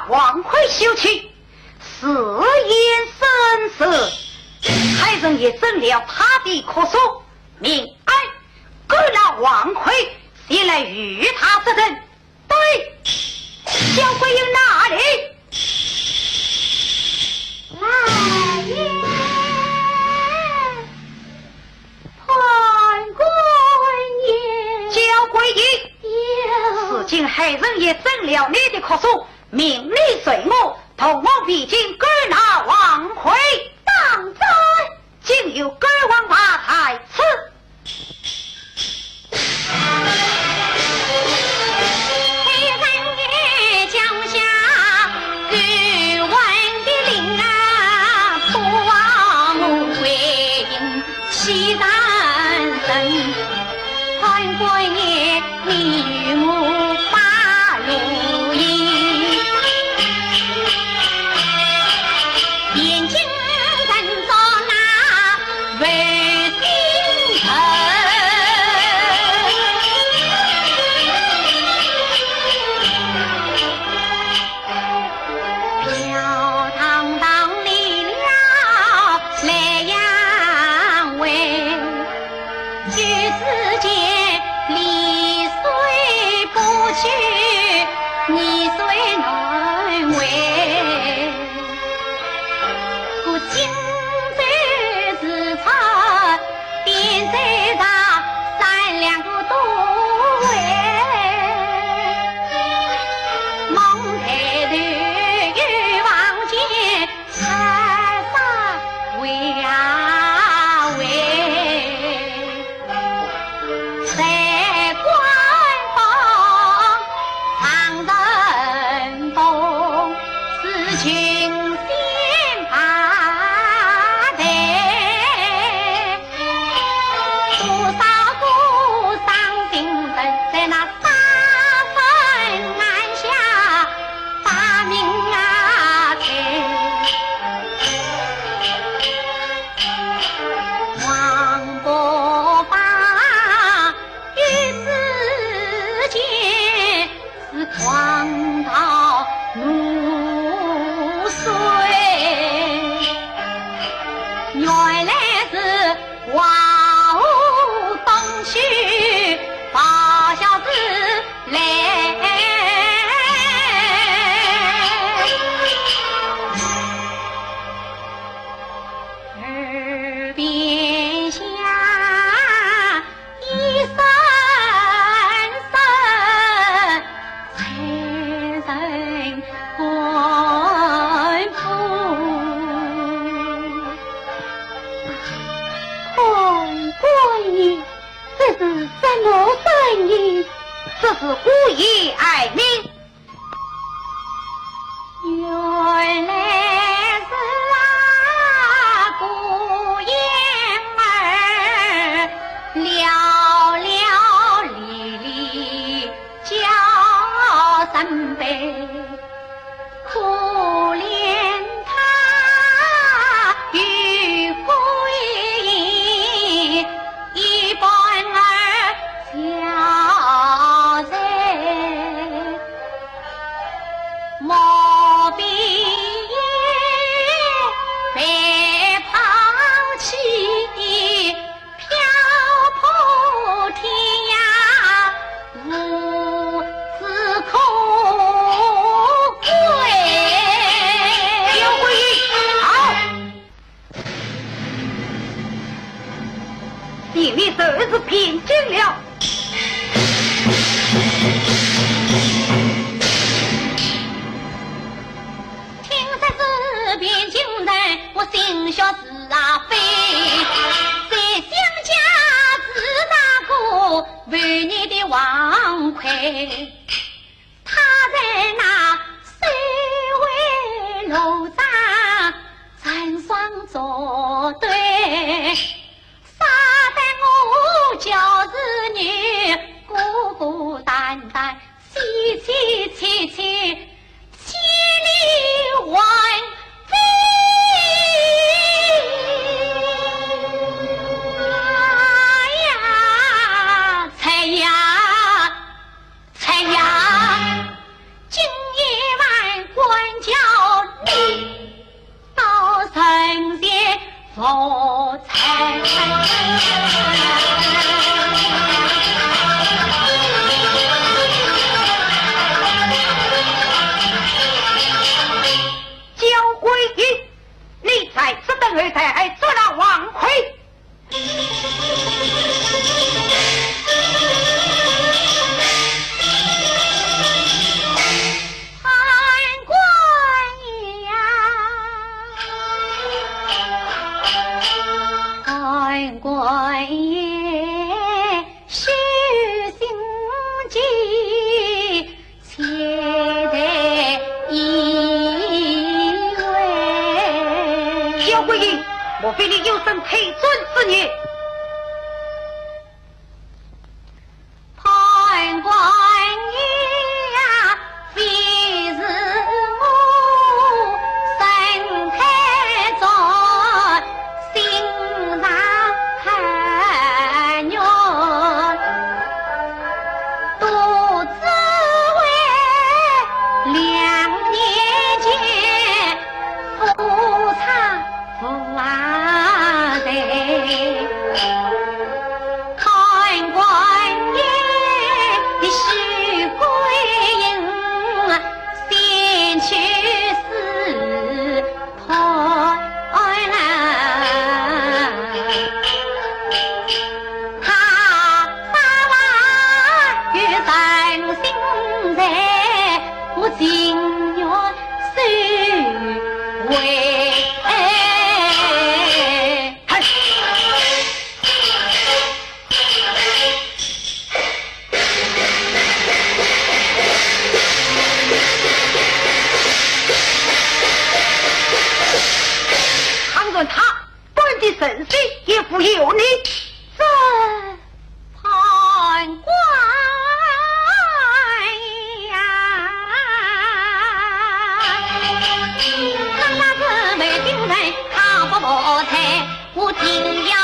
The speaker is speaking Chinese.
王魁休去，死言生死，海人也真了他的可说，命哀勾那王魁先来与他这等。对，小鬼有哪里？来也，判官爷，小鬼爷，此今海人也真了你的可说，命你随我同我必经勾那王魁。当在竟有勾王八台此。西山神，潘官爷，你与我把如意，眼睛人着那为心疼，飘荡荡离了来呀喂。举世间离虽不去，你虽难为。故今在自残，便在上三两个多梦抬头又望见山上为啊为。在官方常人风，是群仙爬台，多少个伤心人在那沙坟案下把命啊猜，王伯芳。狂刀怒水，原来是王后东去把小子来。耳边下一声什么声音？这是呼爷爱民。原来是啊姑爷儿寥寥离离叫声悲，可怜他与归隐一般小人莫比被抛弃，漂泊天涯无自可归。小鬼好，心里这是平静了。边境人，我心小子啊飞，在乡家是那个万年的王魁，他在那虽为佛财。焦桂英，你在此等儿才做了王魁。官爷虚心计，且得以为。焦桂英，莫非你有生配尊之孽？判官爷呀，非是我身太重，心上寒冤，独自为2年前夫唱妇啊的。看官爷的许桂英，先去死破了。他杀了与咱心在，我情愿收为。他本的身世也不由你，这判官呀，那个没定人看不破财，我定要